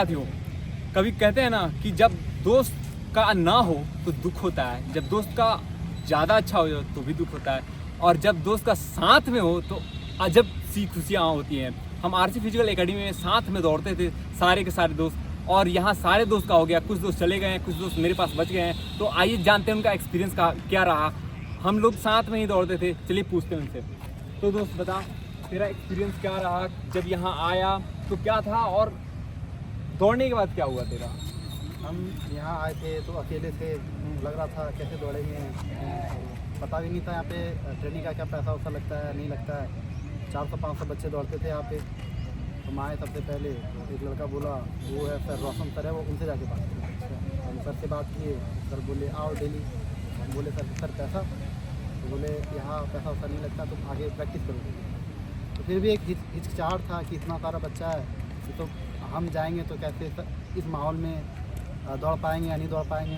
साथियों, कभी कहते हैं ना कि जब दोस्त का ना हो तो दुख होता है, जब दोस्त का ज़्यादा अच्छा हो तो भी दुख होता है, और जब दोस्त का साथ में हो तो अजब सी खुशियाँ होती हैं। हम आरसी फिजिकल एकेडमी में साथ में दौड़ते थे सारे के सारे दोस्त, और यहाँ सारे दोस्त का हो गया, कुछ दोस्त चले गए हैं, कुछ दोस्त मेरे पास बच गए हैं। तो आइए जानते हैं उनका एक्सपीरियंस का क्या रहा। हम लोग साथ में ही दौड़ते थे, चलिए पूछते हैं उनसे। तो दोस्त बता, तेरा एक्सपीरियंस क्या रहा, जब यहाँ आया तो क्या था, और दौड़ने के बाद क्या हुआ तेरा? हम यहाँ आए थे तो अकेले थे, लग रहा था कैसे दौड़ेंगे, पता भी नहीं था यहाँ पे ट्रेनिंग का क्या पैसा वैसा लगता है नहीं लगता है। 400-500 बच्चे दौड़ते थे यहाँ पे। हम आए सबसे पहले तो एक लड़का बोला, वो है सर रोशन सर है, वो उनसे जाके बात किए। हम सर से बात किए, सर बोले आओ डेली। हम बोले सर पैसा? तो बोले यहाँ पैसा वैसा नहीं लगता, तुम आगे प्रैक्टिस करोगे। तो फिर भी एक हिचकिचाहट था कि इतना सारा बच्चा है तो हम जाएंगे तो कैसे इस माहौल में दौड़ पाएंगे या नहीं दौड़ पाएंगे।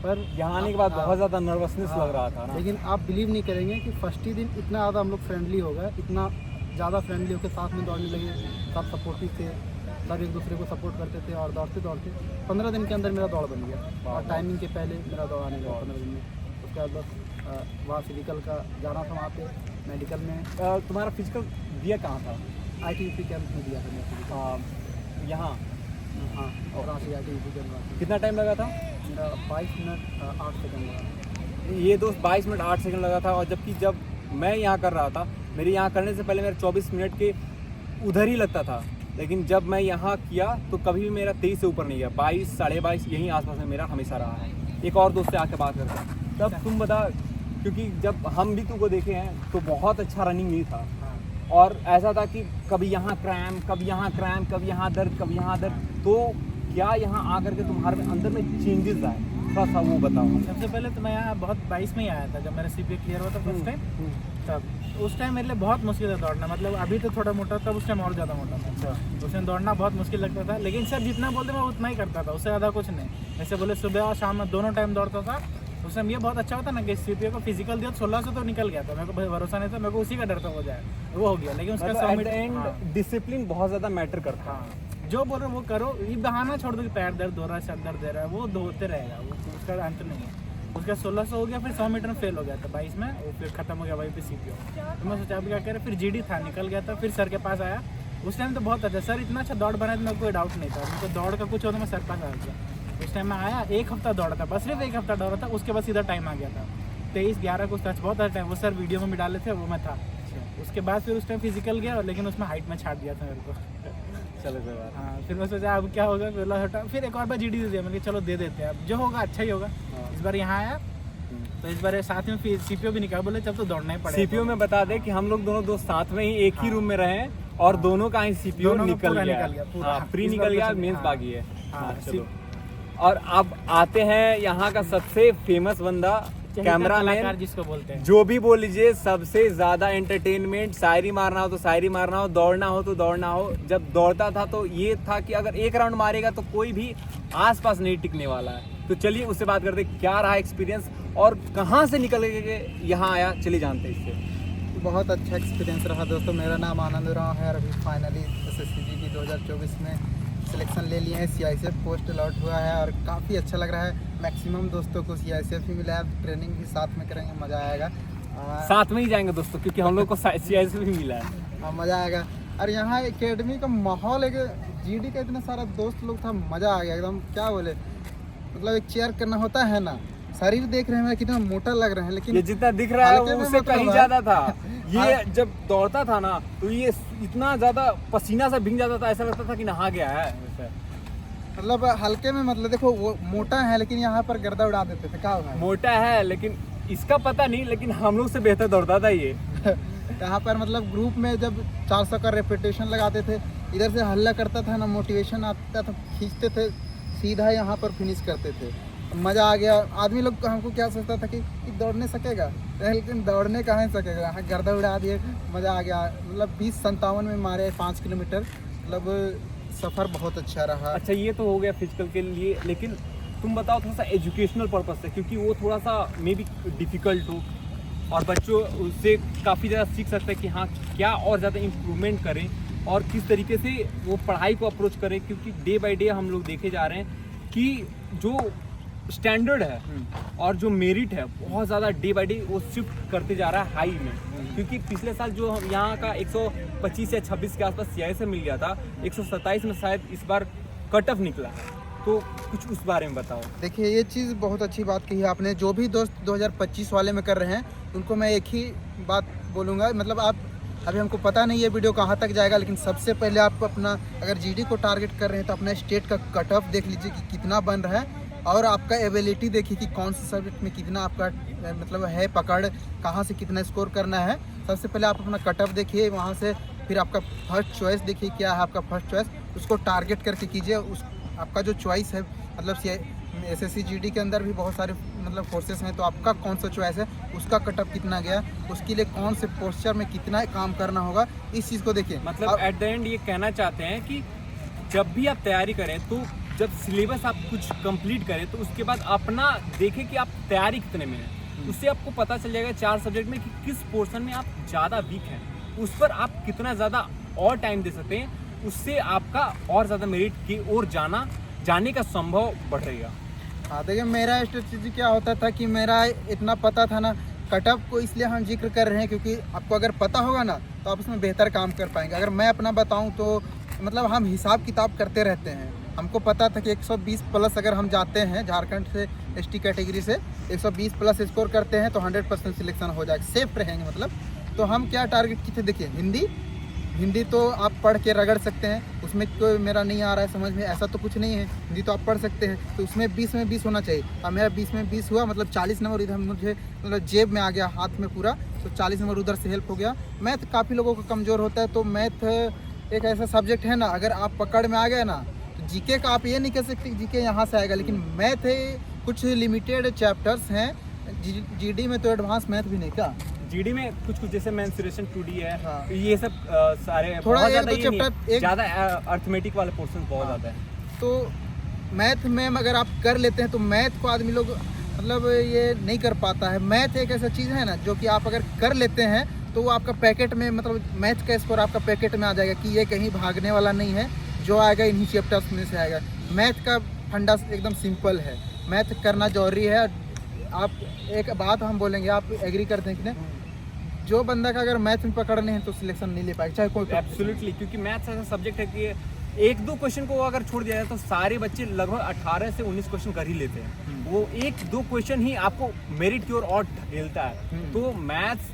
पर यहाँ आने के बाद बहुत ज़्यादा नर्वसनेस लग रहा था ना। लेकिन आप बिलीव नहीं करेंगे कि फर्स्ट ही दिन इतना ज़्यादा हम लोग फ्रेंडली हो गए, इतना ज़्यादा फ्रेंडली होकर साथ में दौड़ने लगे। सब सपोर्टिव थे, सब एक दूसरे को सपोर्ट करते थे, और दौड़ते दौड़ते 15 दिन के अंदर मेरा दौड़ बन गया, और टाइमिंग के पहले मेरा दौड़ आने लगा 15 दिन में। उसके बाद बस वहाँ फिजिकल का जाना था, वहाँ पे मेडिकल में। तुम्हारा फिजिकल दिया कहाँ था? ITUP कैंप में दिया था मैं यहाँ। हाँ, रांची ITUP कैंप। कितना टाइम लगा था? मेरा 22 मिनट 8 सेकंड लगा। ये दोस्त 22 मिनट 8 सेकंड लगा था, और जबकि जब मैं यहाँ कर रहा था, मेरे यहाँ करने से पहले मेरा 24 मिनट के उधर ही लगता था। लेकिन जब मैं यहाँ किया तो कभी भी मेरा 23 से ऊपर नहीं गया, 22 साढ़े 22 यहीं आसपास में मेरा हमेशा रहा है। एक और दोस्त से आके बात करते हैं। तब तुम बता, क्योंकि जब हम भी तुमको देखे हैं तो बहुत अच्छा रनिंग नहीं था, और ऐसा था कि कभी यहाँ क्रैम, कभी यहाँ क्रैम, कभी यहाँ दर्द, कभी यहाँ दर्द। तो क्या यहाँ आकर के तुम्हारे अंदर में चेंजेस आए, थोड़ा सा वो बताओ। सबसे पहले तो मैं यहाँ बहुत 22 में ही आया था, जब मेरा CPA क्लियर हुआ था फर्स्ट टाइम। तब उस टाइम मेरे लिए बहुत मुश्किल था दौड़ना, मतलब अभी तो थोड़ा मोटा, तब उस टाइम और ज़्यादा मोटा था। अच्छा। उस टाइम दौड़ना बहुत मुश्किल लगता था, लेकिन सर जितना बोलते मैं उतना ही करता था, उससे ज़्यादा कुछ नहीं। जैसे बोले सुबह और शाम में दोनों टाइम दौड़ता था। उस टाइम ये बहुत अच्छा होता ना कि CPA को फिजिकल दिया 1600 तो निकल गया था, मेरे को भरोसा नहीं था, मेरे को उसी का डर था हो जाए, वो हो गया। लेकिन उसका 100 मीटर डिसिप्लिन बहुत ज़्यादा मैटर करता है। हाँ, जो बोल रहे वो करो, ये बहाना छोड़ दो कि पैर दर्द हो रहा है, सर दर्द दे रहा है, वो होते रहेगा, वो उसका अंत नहीं है। उसका 1600 हो गया, फिर 100 मीटर में फेल हो गया था 22 में, वो फिर खत्म हो गया वहीं पे CPO। तो मैं सोचा क्या करे, फिर GD था, निकल गया था। फिर सर के पास आया, उस टाइम तो बहुत अच्छा, सर इतना अच्छा दौड़ बनाया तो मेरे को कोई डाउट नहीं था, मुझको दौड़ का कुछ हो तो मैं सर पास आ गया। उस टाइम मैं आया, 1 हफ्ता दौड़ा था, बस सिर्फ 1 हफ्ता दौड़ा था। उसके बाद सीधा टाइम आ गया था 23:11 को, सच बहुत अच्छा टाइम, वो सर वीडियो में भी डाले थे, वो मैं था। उसके बाद फिर उस टाइम फिजिकल गया, लेकिन उसमें हाइट में छाट दिया था मेरे को। चलो कोई बात। हाँ, फिर मैं सोचा अब क्या होगा, फिर एक और बार GD दे दिया, मैंने चलो दे देते हैं, अब जो होगा अच्छा ही होगा। इस बार यहाँ आया तो इस बार साथ में फिर CPO भी निकाल, बोले जब तो दौड़ना ही पड़ेगा। CPO में बता दे कि हम लोग दोनों दोस्त साथ में ही एक ही रूम में रहे हैं, और दोनों का ही CPO निकल गया, प्री निकल गया, मेंस बाकी है। चलो, और अब आते हैं यहाँ का सबसे फेमस बंदा, कैमरामैन जिसको बोलते हैं, जो भी बोल लीजिए, सबसे ज्यादा एंटरटेनमेंट। शायरी मारना हो तो शायरी मारना हो, दौड़ना हो तो दौड़ना हो। जब दौड़ता था तो ये था कि अगर एक राउंड मारेगा तो कोई भी आसपास नहीं टिकने वाला है। तो चलिए उससे बात करते, क्या रहा एक्सपीरियंस और कहाँ से निकल के यहाँ आया, चलिए जानते हैं इससे। बहुत अच्छा एक्सपीरियंस रहा दोस्तों। मेरा नाम आनंद राव है, और अभी फाइनली SSCG की 2024 में सिलेक्शन ले लिए हैं। CICF पोस्ट अलॉट हुआ है, और काफ़ी अच्छा लग रहा है। मैक्सिमम दोस्तों को CICF ही मिला है, ट्रेनिंग भी साथ में करेंगे, मज़ा आएगा। साथ में ही जाएंगे दोस्तों, क्योंकि हम लोग को CICF भी मिला है। मज़ा आएगा। और यहाँ एकेडमी का माहौल, एक GD का इतना सारा दोस्त लोग था, मज़ा आ गया एकदम। क्या बोले, मतलब एक चेयर करना होता है ना, शरीर देख रहे हैं कितना मोटा लग रहा है, लेकिन ये जितना दिख रहा है उससे कहीं ज्यादा था। ये जब दौड़ता था ना तो ये इतना ज्यादा पसीना से भीग जाता था, ऐसा लगता था कि नहा गया है। मतलब हल्के में, मतलब देखो वो मोटा है लेकिन यहाँ पर गर्दा उड़ा देते थे। क्या मोटा है लेकिन इसका पता नहीं, लेकिन हम लोग से बेहतर दौड़ता था ये। यहाँ पर मतलब ग्रुप में जब 400 का रेपिटेशन लगाते थे, इधर से हल्ला करता था ना, मोटिवेशन आता था, खींचते थे, सीधा यहाँ पर फिनिश करते थे। मज़ा आ गया। आदमी लोग हमको क्या सोचता था कि दौड़ने सकेगा, लेकिन दौड़ने कहाँ सकेगा, यहाँ गर्दा उड़ा दिए, मज़ा आ गया। मतलब 20:57 में मारे 5 किलोमीटर, मतलब सफ़र बहुत अच्छा रहा। अच्छा, ये तो हो गया फिजिकल के लिए, लेकिन तुम बताओ थोड़ा सा एजुकेशनल पर्पस से, क्योंकि वो थोड़ा सा मे बी डिफ़िकल्ट हो और बच्चों उससे काफ़ी ज़्यादा सीख सकते हैं कि हाँ क्या और ज़्यादा इम्प्रूवमेंट करें। और किस तरीके से वो पढ़ाई को अप्रोच करें, क्योंकि डे बाय डे हम लोग देखे जा रहे हैं कि जो स्टैंडर्ड है और जो मेरिट है बहुत ज़्यादा डे बाय डे वो शिफ्ट करते जा रहा है हाई में। क्योंकि पिछले साल जो हम यहाँ का 125 या 26 के आसपास CI से मिल गया था, 127 में शायद इस बार कट ऑफ निकला है। तो कुछ उस बारे में बताओ। देखिए ये चीज़ बहुत अच्छी बात कही है आपने। जो भी दोस्त 2025 वाले में कर रहे हैं उनको मैं एक ही बात बोलूँगा, मतलब आप अभी हमको पता नहीं ये वीडियो कहाँ तक जाएगा, लेकिन सबसे पहले आप अपना अगर GD को टारगेट कर रहे हैं तो अपना स्टेट का कट ऑफ देख लीजिए कि कितना बन रहा है, और आपका एबिलिटी देखिए कि कौन से सब्जेक्ट में कितना आपका मतलब है पकड़, कहाँ से कितना स्कोर करना है। सबसे पहले आप अपना कट ऑफ देखिए, वहाँ से फिर आपका फर्स्ट चॉइस देखिए क्या है आपका फर्स्ट चॉइस, उसको टारगेट करके कीजिए। उस आपका जो चॉइस है मतलब SSC GD के अंदर भी बहुत सारे मतलब कोर्सेस हैं, तो आपका कौन सा चॉइस है, उसका कट ऑफ कितना गया, उसके लिए कौन से पोस्चर में कितना काम करना होगा, इस चीज़ को देखिए। मतलब एट द एंड ये कहना चाहते हैं कि जब भी आप तैयारी करें तो जब सिलेबस आप कुछ कंप्लीट करें तो उसके बाद अपना देखें कि आप तैयारी कितने में हैं। उससे आपको पता चल जाएगा 4 सब्जेक्ट में कि किस पोर्शन में आप ज़्यादा वीक हैं, उस पर आप कितना ज़्यादा और टाइम दे सकते हैं, उससे आपका और ज़्यादा मेरिट की ओर जाने का संभव बढ़ेगा। हाँ देखिए, मेरा स्ट्रेटजी क्या होता था कि मेरा इतना पता था ना, कट ऑफ को इसलिए हम जिक्र कर रहे हैं क्योंकि आपको अगर पता होगा ना तो आप उसमें बेहतर काम कर पाएंगे। अगर मैं अपना बताऊं तो मतलब हम हिसाब किताब करते रहते हैं। हमको पता था कि 120 प्लस अगर हम जाते हैं झारखंड से ST कैटेगरी से 120 प्लस स्कोर करते हैं तो 100% सिलेक्शन हो जाएगा, सेफ रहेंगे मतलब। तो हम क्या टारगेट की थे, देखिए हिंदी तो आप पढ़ के रगड़ सकते हैं, उसमें कोई मेरा नहीं आ रहा है समझ में, ऐसा तो कुछ नहीं है। हिंदी तो आप पढ़ सकते हैं, तो उसमें 20 में 20 होना चाहिए। अब मेरा 20 में 20 हुआ, मतलब 40 नंबर इधर मुझे मतलब जेब में आ गया, हाथ में पूरा, तो 40 नंबर उधर से हेल्प हो गया। मैथ काफ़ी लोगों को कमज़ोर होता है, तो मैथ एक ऐसा सब्जेक्ट है ना, अगर आप पकड़ में आ गए ना तो GK का आप ये नहीं कह सकते GK यहाँ से आएगा, लेकिन मैथ कुछ लिमिटेड चैप्टर्स हैं। GD में तो एडवांस मैथ भी नहीं क्या, GD में कुछ जैसे मेंसुरेशन 2D है, हाँ। ये सब सारे थोड़ा बहुत एक ज़्यादा दो ये नहीं, चैप्टर ज़्यादा अर्थमेटिक वाले पोर्शन बहुत हाँ। ज़्यादा है। तो मैथ में अगर आप कर लेते हैं तो मैथ को आदमी लोग मतलब ये नहीं कर पाता है। मैथ एक ऐसा चीज़ है ना जो कि आप अगर कर लेते हैं तो वो आपका पैकेट में मतलब मैथ का स्कोर आपका पैकेट में आ जाएगा कि ये कहीं भागने वाला नहीं है, जो आएगा इन्हीं चैप्टर्स में से आएगा। मैथ का फंडा एकदम सिंपल है, मैथ करना जरूरी है। आप एक बात हम बोलेंगे, आप एग्री करते हैं कि नहीं, जो बंदा का अगर मैथ में पकड़ नहीं है तो सिलेक्शन नहीं ले पाएगा, चाहे कोई। एब्सोल्युटली, क्योंकि मैथ्स ऐसा सब्जेक्ट है कि 1-2 क्वेश्चन को अगर छोड़ दिया जाए तो सारे बच्चे लगभग 18 से 19 क्वेश्चन कर ही लेते हैं। वो 1-2 क्वेश्चन ही आपको मेरिट की ओर और ढकेलता है। तो मैथ्स,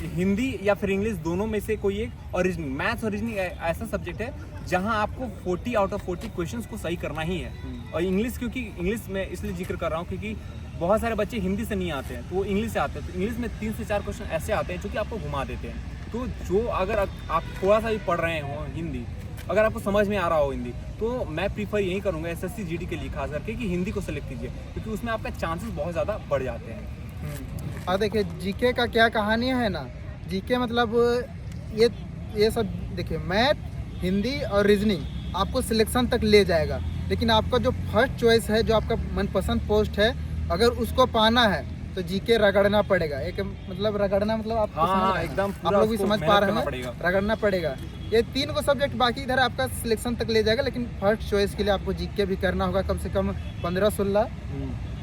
हिंदी या फिर इंग्लिश दोनों में से कोई एक, और रीजनिंग, मैथ्स और रीजनिंग ऐसा सब्जेक्ट है जहां आपको 40 आउट ऑफ 40 क्वेश्चंस को सही करना ही है। और इंग्लिश, क्योंकि इंग्लिश में इसलिए जिक्र कर रहा हूँ क्योंकि बहुत सारे बच्चे हिंदी से नहीं आते हैं तो वो इंग्लिश से आते हैं, तो इंग्लिश में 3 से 4 क्वेश्चन ऐसे आते हैं जो कि आपको घुमा देते हैं। तो जो अगर आप थोड़ा सा भी पढ़ रहे हो हिंदी, अगर आपको समझ में आ रहा हो हिंदी, तो मैं प्रीफर यही करूँगा SSC GD के लिए खास करके कि हिंदी को सेलेक्ट कीजिए, क्योंकि उसमें आपका चांसेस बहुत ज़्यादा बढ़ जाते हैं। और देखिए GK का क्या कहानी है ना, GK मतलब ये सब देखिए, मैथ, हिंदी और रीजनिंग आपको सिलेक्शन तक ले जाएगा, लेकिन आपका जो फर्स्ट चॉइस है, जो आपका मनपसंद पोस्ट है, अगर उसको पाना है तो GK रगड़ना पड़ेगा। एक मतलब रगड़ना मतलब आपको एकदम आप लोग भी समझ पा रहे हैं, रगड़ना पड़ेगा। ये 3 को सब्जेक्ट बाकी इधर आपका सिलेक्शन तक ले जाएगा, लेकिन फर्स्ट चॉइस के लिए आपको GK भी करना होगा कम से कम 15-16।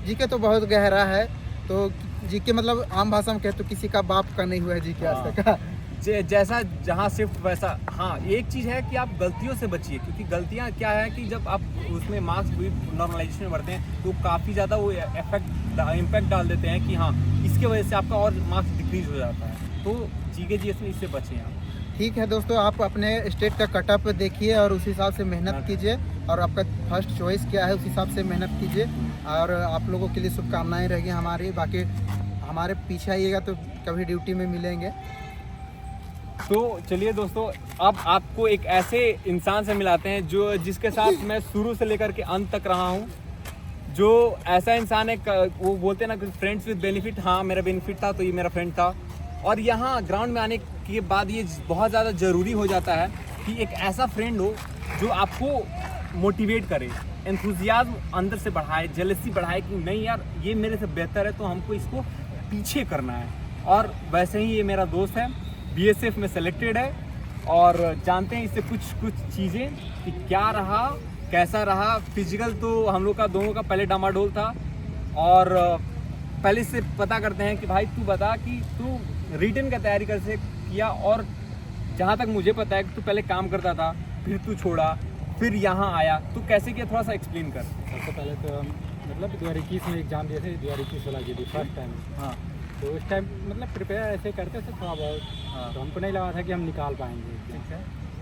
GK तो बहुत गहरा है, तो GK मतलब आम भाषा में कहते तो किसी का बाप का नहीं हुआ है GK आज तक। जैसा जहाँ शिफ्ट वैसा। हाँ, एक चीज़ है कि आप गलतियों से बचिए, क्योंकि गलतियाँ क्या है कि जब आप उसमें मार्क्स भी नॉर्मलाइजेशन में बढ़ते हैं तो काफ़ी ज़्यादा वो इम्पैक्ट डाल देते हैं कि हाँ, इसके वजह से आपका और मार्क्स डिक्रीज हो जाता है। तो GK GS में इससे बचें आप। ठीक है दोस्तों, आप अपने स्टेट का कट ऑफ देखिए और उस हिसाब से मेहनत कीजिए, और आपका फर्स्ट चॉइस क्या है उस हिसाब से मेहनत कीजिए। और आप लोगों के लिए शुभकामनाएं रहेगी हमारी। बाकी हमारे पीछे आइएगा तो कभी ड्यूटी में मिलेंगे। तो चलिए दोस्तों, अब आपको एक ऐसे इंसान से मिलाते हैं जिसके साथ मैं शुरू से लेकर के अंत तक रहा हूँ। जो ऐसा इंसान है, वो बोलते हैं ना कि फ्रेंड्स विद बेनिफिट। हाँ, मेरा बेनिफिट था तो ये मेरा फ्रेंड था। और यहाँ ग्राउंड में आने के बाद ये बहुत ज़्यादा ज़रूरी हो जाता है कि एक ऐसा फ्रेंड हो जो आपको मोटिवेट करे, एंथुजियाज्म अंदर से बढ़ाए, जेलसी बढ़ाए कि नहीं यार ये मेरे से बेहतर है तो हमको इसको पीछे करना है। और वैसे ही ये मेरा दोस्त है, BSF में सेलेक्टेड है, और जानते हैं इससे कुछ चीज़ें कि क्या रहा, कैसा रहा। फिजिकल तो हम लोग का दोनों का पहले डामाडोल था, और पहले से पता करते हैं कि भाई तू बता कि तू रिटर्न का तैयारी कैसे किया, और जहाँ तक मुझे पता है कि तू पहले काम करता था, फिर तू छोड़ा, फिर यहाँ आया, तो कैसे किया थोड़ा सा एक्सप्लेन कर। सबसे पहले तो हम मतलब 2021 में एग्ज़ाम दिए थे, 2021 की थी फर्स्ट टाइम। हाँ तो उस टाइम मतलब प्रिपेयर ऐसे करते थे थोड़ा बहुत, हाँ। तो हमको नहीं लगा था कि हम निकाल पाएंगे। ठीक है,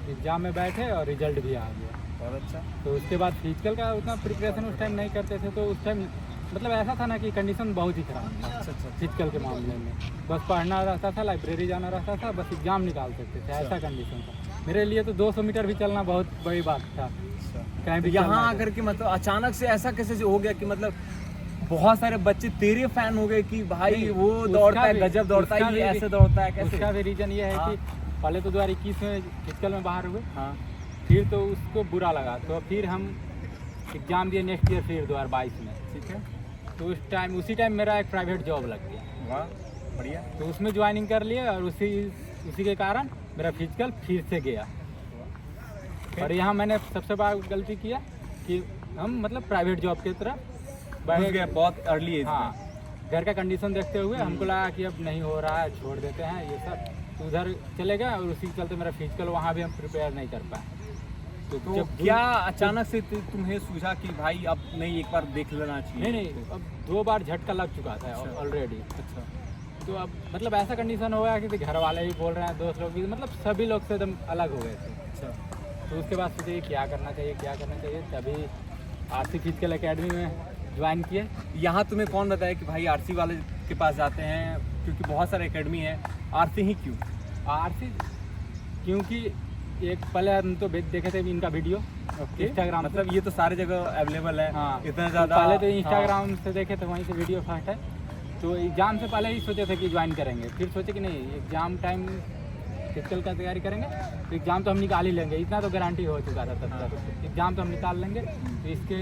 एग्ज़ाम में बैठे और रिजल्ट भी आ गया। बहुत अच्छा। तो उसके बाद फिजिकल का उतना प्रिपरेशन उस टाइम नहीं करते थे, तो उस टाइम मतलब ऐसा था ना कि कंडीशन बहुत ही खराब था अच्छा। फिजिकल के मामले में। बस पढ़ना रहता था, लाइब्रेरी जाना रहता था, बस एग्ज़ाम निकाल सकते थे, ऐसा कंडीशन था। मेरे लिए तो 200 मीटर भी चलना बहुत बड़ी बात था। कहीं तो भी यहाँ चलना आकर के मतलब अचानक से ऐसा कैसे हो गया कि मतलब बहुत सारे बच्चे तेरे फैन हो गए कि भाई नहीं, वो उसका दौड़ता है, भी- गजब दौड़ता उसका है, ये भी- ऐसे दौड़ता है, कैसे? उसका भी रीज़न ये है हाँ। कि पहले तो 2021 में फिजिकल में बाहर हुए, हाँ फिर तो उसको बुरा लगा, तो फिर हम एग्ज़ाम दिए नेक्स्ट ईयर फिर 2022 में। ठीक है, तो उसी टाइम मेरा एक प्राइवेट जॉब लग गया, वाह बढ़िया। तो उसमें ज्वाइनिंग कर लिए, और उसी के कारण मेरा फिजिकल फिर से गया। और यहाँ मैंने सबसे बड़ा गलती किया कि हम मतलब प्राइवेट जॉब की तरफ बढ़ गया बहुत अर्ली एज हाँ, में। घर का कंडीशन देखते हुए हमको लगा कि अब नहीं हो रहा है, छोड़ देते हैं ये सब, तो उधर चले गए, और उसी के चलते मेरा फिजिकल वहाँ भी हम प्रिपेयर नहीं कर पाए। तो जब क्या अचानक से तुम्हें सूझा कि भाई अब नहीं, एक बार देख लेना चाहिए? नहीं, अब 2 बार झटका लग चुका था अच्छा। ऑलरेडी। अच्छा, तो अब मतलब ऐसा कंडीशन हो गया कि घर वाले भी बोल रहे हैं, दोस्त लोग भी, मतलब सभी लोग से एकदम अलग हो गए थे। अच्छा। तो उसके बाद सोचे क्या करना चाहिए, तभी आरसी फिजिकल एकेडमी में ज्वाइन किए। यहाँ तुम्हें कौन बताया कि भाई आरसी वाले के पास जाते हैं, क्योंकि बहुत सारे एकेडमी है, आरसी ही क्यों? आरसी क्योंकि एक पहले हम तो देखे थे इनका वीडियो इंस्टाग्राम, मतलब ये तो सारे जगह अवेलेबल है। हाँ, इतना तो ज़्यादा पहले तो इंस्टाग्राम से देखे थे, वहीं से वीडियो फर्स्ट है। तो एग्ज़ाम से पहले ही सोचे थे कि ज्वाइन करेंगे, फिर सोचे कि नहीं एग्ज़ाम टाइम फिजिकल का तैयारी करेंगे तो एग्ज़ाम तो हम निकाल ही लेंगे, इतना तो गारंटी हो चुका था तब तक, एग्ज़ाम तो हम निकाल लेंगे। तो इसके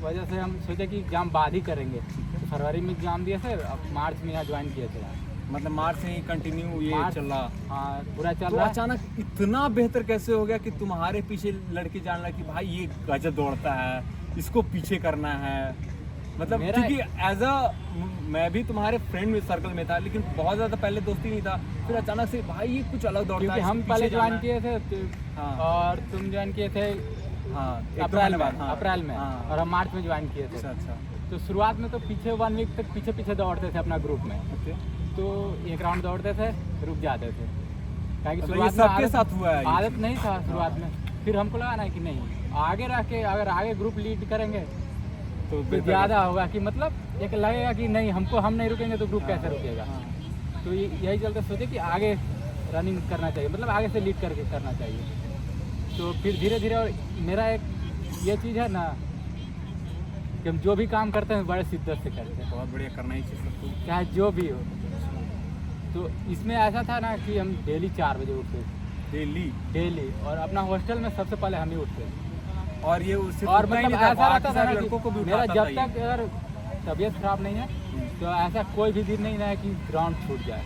वजह से हम सोचे कि एग्ज़ाम बाद ही करेंगे। तो फरवरी में एग्ज़ाम दिए थे, अब मार्च में यहाँ ज्वाइन किए थे। मतलब मार्च से ही कंटिन्यू ये मार्च- चल रहा। हाँ, पूरा चल तो रहा है। अचानक इतना बेहतर कैसे हो गया कि तुम्हारे पीछे लड़के जान रहा कि भाई ये गजब दौड़ता है, इसको पीछे करना है? मतलब क्योंकि एज अ मैं भी तुम्हारे फ्रेंड सर्कल में था, लेकिन बहुत ज़्यादा पहले दोस्ती नहीं था, फिर अचानक से भाई ये कुछ अलग दौड़ता क्योंकि है, हम इसको पहले पीछे जाना ज्वाइन है। किए थे हाँ। और तुम ज्वाइन किए थे हाँ, एक दो अप्रैल महीने में, बाद, हाँ। अप्रैल में, हाँ। और हम मार्च में ज्वाइन किए थे। अच्छा अच्छा, तो शुरुआत में तो पीछे 1 वीक तक पीछे दौड़ते थे अपना ग्रुप में, ओके। तो एक राउंड दौड़ते थे, रुक जाते थे, काहे कि मतलब शुरुआत ये में सबके साथ हुआ है ये आदत चीज़? नहीं था शुरुआत में। फिर हमको लगा ना कि नहीं आगे रह के अगर आगे ग्रुप लीड करेंगे तो तो ज़्यादा होगा, कि मतलब एक लगेगा कि नहीं हम नहीं रुकेंगे तो ग्रुप कैसे रुकेगा। हाँ। तो यही चलते सोचे कि आगे रनिंग करना चाहिए, मतलब आगे से लीड करके करना चाहिए। तो फिर धीरे धीरे, और मेरा एक ये चीज़ है ना कि हम जो भी काम करते हैं बड़े शिद्दत से करते हैं, बहुत बढ़िया, करना ही चाहिए सबको। चाहे जो भी हो। तो इसमें ऐसा था ना कि हम डेली 4 बजे उठते थे, डेली, और अपना हॉस्टल में सबसे पहले हम ही उठते थे। और ये उससे और रुकना ही मतलब नहीं था, ऐसा बाकी रहता था सारे ना लड़कों को भी कि मेरा उठाता जब था ये। तक अगर तबीयत खराब नहीं है तो ऐसा कोई भी दिन नहीं है कि ग्राउंड छूट जाए।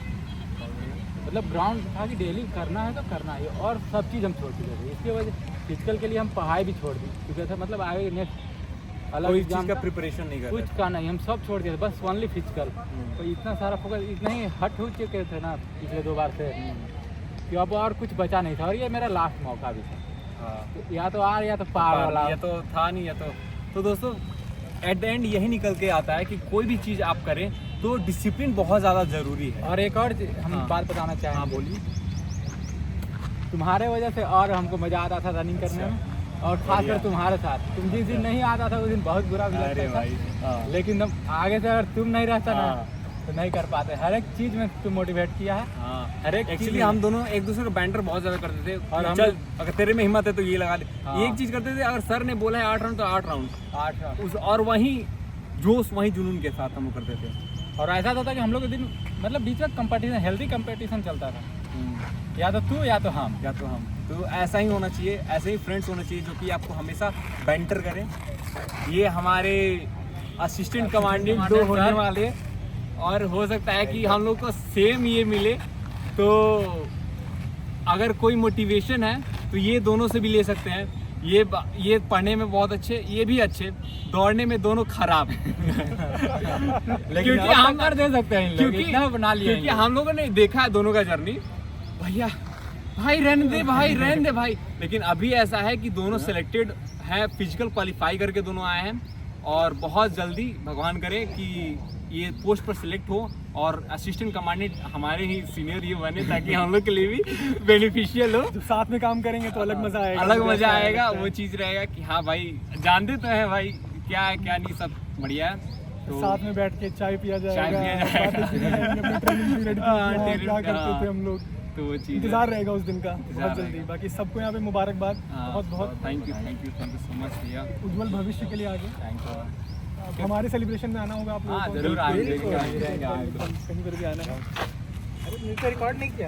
मतलब ग्राउंड था कि डेली करना है तो करना है, और सब चीज़ हम छोड़ चुके थे। इसकी वजह फिजिकल के लिए हम पढ़ाई भी छोड़ दी चुके थे, मतलब आगे नेक्स्ट अलग कोई एग्जाम चीज़ का प्रिपरेशन नहीं कर कुछ रहे का नहीं, हम सब छोड़ दिए थे, बस ओनली फिजिकल। तो इतना सारा फोकस इतना ही हट हो चुके थे ना पिछले 2 बार से कि अब और कुछ बचा नहीं था, और ये मेरा लास्ट मौका भी था। हाँ। तो या तो आर या तो पार वाला। ये तो था नहीं, या तो दोस्तों एट द एंड यही निकल के आता है कि कोई भी चीज़ आप करें तो डिसिप्लिन बहुत ज़्यादा ज़रूरी है। और एक और हम हाँ। बात बताना चाहेंगे। हाँ बोलिए। तुम्हारे वजह से और हमको मजा आता था रनिंग करने में, और खासकर बढ़िया। तुम्हारे साथ। तुम जिस दिन नहीं आता था उस दिन बहुत बुरा भी अरे लगता भाई, था, हाँ। लेकिन अब आगे से अगर तुम नहीं रहता ना हाँ। तो नहीं कर पाते। हर एक चीज़ में तुम मोटिवेट किया है। हाँ, हर एक एक्चुअली चीज़ हम में। दोनों एक दूसरे को बैंटर बहुत ज़्यादा करते थे, और हम चल अगर तेरे में हिम्मत है तो ये लगा दे। हाँ। एक चीज़ करते थे, अगर सर ने बोला है 8 राउंड तो 8 राउंड 8 राउंड। उस, और वहीं जोश वहीं जुनून के साथ हम लोग करते थे। और ऐसा होता था कि हम लोग के दिन मतलब बीच में कंपटीशन, हेल्दी कंपटीशन चलता था, या तो तू या तो हम। या तो हम, तो ऐसा ही होना चाहिए, ऐसे ही फ्रेंड्स होना चाहिए जो कि आपको हमेशा बैंटर करें। ये हमारे असिस्टेंट कमांडेंट 2 होने सर। वाले, और हो सकता है कि हम लोग को सेम ये मिले। तो अगर कोई मोटिवेशन है तो ये दोनों से भी ले सकते हैं। ये पढ़ने में बहुत अच्छे, ये भी अच्छे, दौड़ने में दोनों खराब हैं। क्योंकि हम कर दे सकते हैं इन लोग, क्योंकि इतना बना लिया क्योंकि हम लोगों ने देखा है दोनों का जर्नी। भैया भाई रहने दे भाई, रहने दे भाई। लेकिन अभी ऐसा है कि दोनों सिलेक्टेड है, फिजिकल क्वालिफाई करके दोनों आए हैं, और बहुत जल्दी भगवान करे कि ये पोस्ट पर सिलेक्ट हो और असिस्टेंट कमांडेंट हमारे ही सीनियर ये बने, ताकि हम लोग के लिए भी बेनिफिशियल हो। जब साथ में काम करेंगे तो अलग मजा आएगा। अलग मजा आएगा, वो चीज़ रहेगा कि हाँ भाई जानते तो है भाई क्या है क्या नहीं, सब बढ़िया है। तो साथ में बैठ के चाय पिया जाएगा, चाय पिया जाएगा। बातें की जाएंगी, अपने ट्रेनिंग पीरियड हाँ, क्या ट्रेनिंग, करते हाँ। थे हम लोग। तो वो चीज़ इंतजार रहेगा उस दिन का इंतजार बहुत जल्दी। रहेगा। बाकी सबको यहाँ पे मुबारकबाद, बहुत बहुत थैंक यू सो मच भैया, उज्जवल भविष्य के लिए आगे। Thank you. अब हमारे सेलिब्रेशन में आना होगा आप लोगों हाँ को। जरूर आएंगे, कहीं पर भी आना है। अरे रिकॉर्ड नहीं किया।